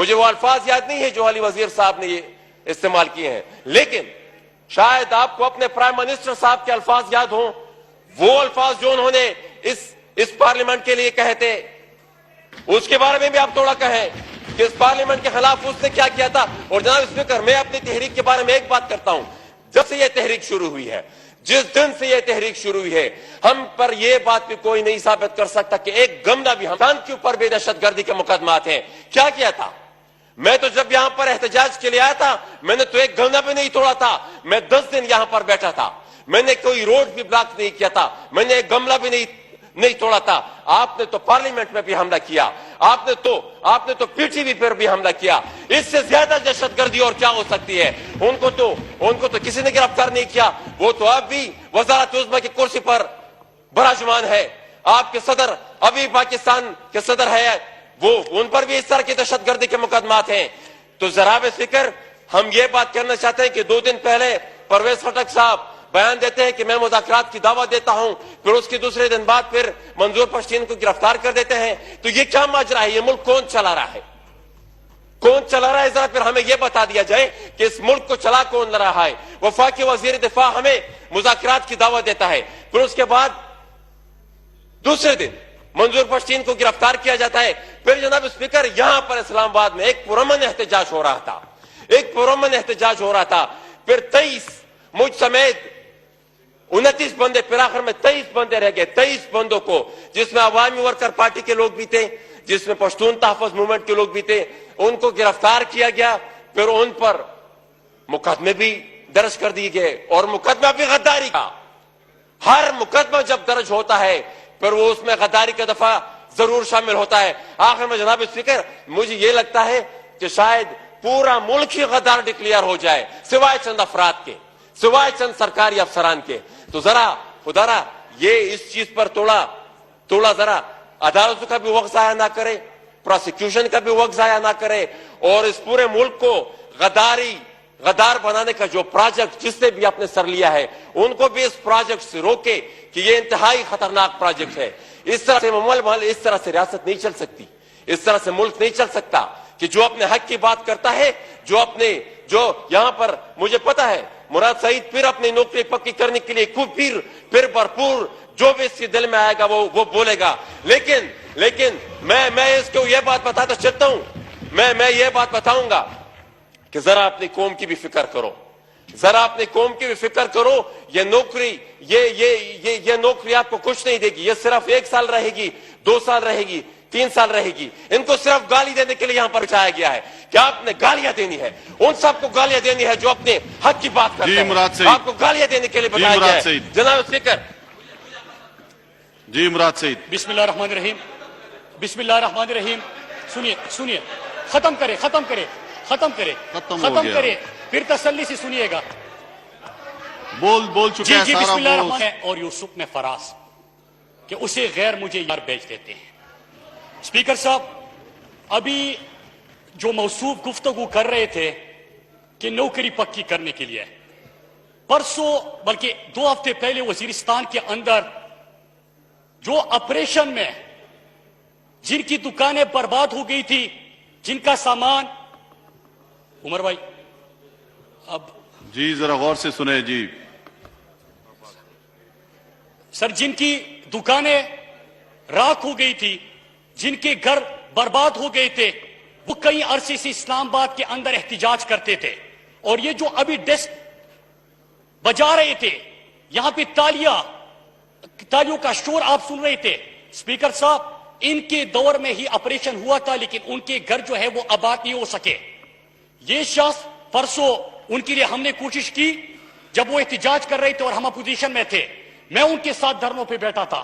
مجھے وہ الفاظ یاد نہیں ہے جو علی وزیر صاحب نے یہ استعمال کیے ہیں، لیکن شاید آپ کو اپنے پرائم منسٹر صاحب کے الفاظ یاد ہوں، وہ الفاظ جو انہوں نے اس پارلیمنٹ کے لیے کہے تھے، اس کے بارے میں بھی آپ تھوڑا کہیں کہ اس پارلیمنٹ کے خلاف اس نے کیا کیا تھا۔ اور جناب اسپیکر، میں اپنی تحریک کے بارے میں ایک بات کرتا ہوں، جب سے یہ تحریک شروع ہوئی ہے، جس دن سے یہ تحریک شروع ہوئی ہے، ہم پر یہ بات بھی کوئی نہیں ثابت کر سکتا کہ ایک گملہ بھی ہم کے اوپر بھی دہشت گردی کے مقدمات ہیں۔ کیا کیا تھا؟ میں تو جب یہاں پر احتجاج کے لیے آیا تھا، میں نے تو ایک گملہ بھی نہیں توڑا تھا، میں 10 دن یہاں پر بیٹھا تھا، میں نے کوئی روڈ بھی بلاک نہیں کیا تھا، میں نے ایک گملہ بھی نہیں توڑا تھا۔ آپ نے تو پارلیمنٹ میں بھی حملہ کیا، آپ نے تو پی ٹی وی پر بھی حملہ کیا۔ اس سے زیادہ دہشت گردی اور کیا ہو سکتی ہے؟ ان کو تو کسی نے گرفتار نہیں کیا، وہ تو اب بھی وزارت عظمیٰ کی کرسی پر براجمان ہے۔ آپ کے صدر ابھی پاکستان کے صدر ہے، وہ ان پر بھی اس طرح کی دہشت گردی کے مقدمات ہیں۔ تو جناب اسپیکر، ہم یہ بات کرنا چاہتے ہیں کہ 2 دن پہلے پرویز خٹک صاحب بیان دیتے ہیں کہ میں مذاکرات کی دعوت دیتا ہوں، پھر اس کے دوسرے دن بعد پھر منظور پشتین کو گرفتار کر دیتے ہیں۔ تو یہ کیا ماجرا ہے؟ یہ ملک کون چلا رہا ہے؟ کون چلا رہا ہے؟ ذرا پھر ہمیں یہ بتا دیا جائے کہ اس ملک کو چلا کون رہا ہے؟ وفاقی وزیر دفاع ہمیں مذاکرات کی دعوت دیتا ہے، پھر اس کے بعد دوسرے دن منظور پشتین کو گرفتار کیا جاتا ہے۔ پھر جناب اسپیکر، یہاں پر اسلام آباد میں ایک پرامن احتجاج ہو رہا تھا، پھر 23 مجھ سمیت 29 بندے، پھر آخر میں 23 بندے رہ گئے۔ 23 بندوں کو، جس میں عوامی ورکر پارٹی کے لوگ بھی تھے، جس میں پشتون تحفظ موومنٹ کے لوگ بھی تھے، ان کو گرفتار کیا گیا، پھر ان پر مقدمے بھی درج کر دیے گئے، اور مقدمہ بھی غداری کا۔ ہر مقدمہ جب درج ہوتا ہے پھر وہ اس میں غداری کا دفعہ ضرور شامل ہوتا ہے۔ آخر میں جناب اسپیکر، مجھے یہ لگتا ہے کہ شاید پورا ملک ہی غدار ڈکلیئر ہو جائے، سوائے چند افراد کے، سوائے چند سرکاری افسران کے۔ تو ذرا خدا یہ اس چیز پر توڑا ذرا عدالتوں کا بھی وقت ضائع نہ کرے، پروسیکیوشن کا بھی وقت ضائع نہ کرے، اور اس پورے ملک کو غدار بنانے کا جو پروجیکٹ جس نے بھی اپنے سر لیا ہے، ان کو بھی اس پروجیکٹ سے روکے کہ یہ انتہائی خطرناک پروجیکٹ ہے۔ اس طرح سے مملک، اس طرح سے ریاست نہیں چل سکتی، اس طرح سے ملک نہیں چل سکتا کہ جو اپنے حق کی بات کرتا ہے، جو یہاں پر مجھے پتا ہے مراد سعید پھر اپنی نوکری پکی کرنے کے لیے پھر بھرپور جو بھی اس کے دل میں آئے گا وہ بولے گا، لیکن میں اس کو یہ بات بتاتا چلتا ہوں، میں یہ بات بتاؤں گا کہ ذرا اپنی قوم کی بھی فکر کرو، ذرا اپنی قوم کی بھی فکر کرو۔ یہ نوکری آپ کو کچھ نہیں دے گی، یہ صرف 1 سال رہے گی، 2 سال رہے گی، 3 سال رہے گی۔ ان کو صرف گالی دینے کے لیے یہاں پر بچایا گیا ہے۔ کیا آپ نے گالیاں دینی ہے؟ ان سب کو گالیاں دینی ہے جو اپنے حق کی بات کرتے ہیں۔ آپ کو گالیاں دینے کے لیے بتایا گیا ہے۔ جناب اسپیکر، جی مراد سعید۔ بسم اللہ الرحمن الرحیم، بسم اللہ الرحمن الرحیم۔ سنیے، ختم کرے، پھر تسلی سے سنیے گا۔ بول چکے ہیں جی بسم سارا اللہ الرحمن الرحیم۔ اور یوسف میں فراز کہ اسے غیر مجھے یار بیچ دیتے ہیں۔ اسپیکر صاحب، ابھی جو موصوف گفتگو کر رہے تھے کہ نوکری پکی کرنے کے لیے، پرسوں بلکہ 2 ہفتے پہلے وزیرستان کے اندر جو آپریشن میں جن کی دکانیں برباد ہو گئی تھی، جن کا سامان، عمر بھائی اب جی ذرا غور سے سنیں جی۔ سر، جن کی دکانیں راکھ ہو گئی تھی، جن کے گھر برباد ہو گئے تھے، وہ کئی عرصے سے اسلام آباد کے اندر احتجاج کرتے تھے، اور یہ جو ابھی ڈسک بجا رہے تھے، یہاں پہ تالیوں کا شور آپ سن رہے تھے۔ اسپیکر صاحب، ان کے دور میں ہی آپریشن ہوا تھا، لیکن ان کے گھر جو ہے وہ آباد نہیں ہو سکے۔ یہ شخص پرسوں، ان کے لیے ہم نے کوشش کی، جب وہ احتجاج کر رہے تھے اور ہم اپوزیشن میں تھے، میں ان کے ساتھ دھرنوں پہ بیٹھا تھا،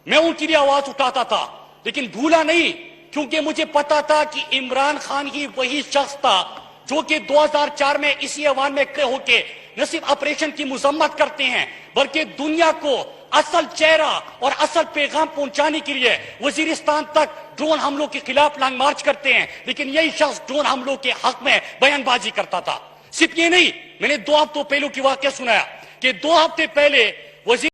میں ان کے لیے آواز اٹھاتا تھا، لیکن بھولا نہیں، کیونکہ مجھے پتا تھا کہ عمران خان ہی وہی شخص تھا جو کہ 2004 میں اسی ایوان میں کھڑے ہو کے نہ صرف آپریشن کی مذمت کرتے ہیں، بلکہ دنیا کو اصل چہرہ اور اصل پیغام پہنچانے کے لیے وزیرستان تک ڈرون حملوں کے خلاف لانگ مارچ کرتے ہیں۔ لیکن یہی شخص ڈرون حملوں کے حق میں بیان بازی کرتا تھا۔ صرف یہ نہیں، میں نے 2 ہفتوں پہلو کی واقعہ سنایا کہ 2 ہفتے پہلے وزیر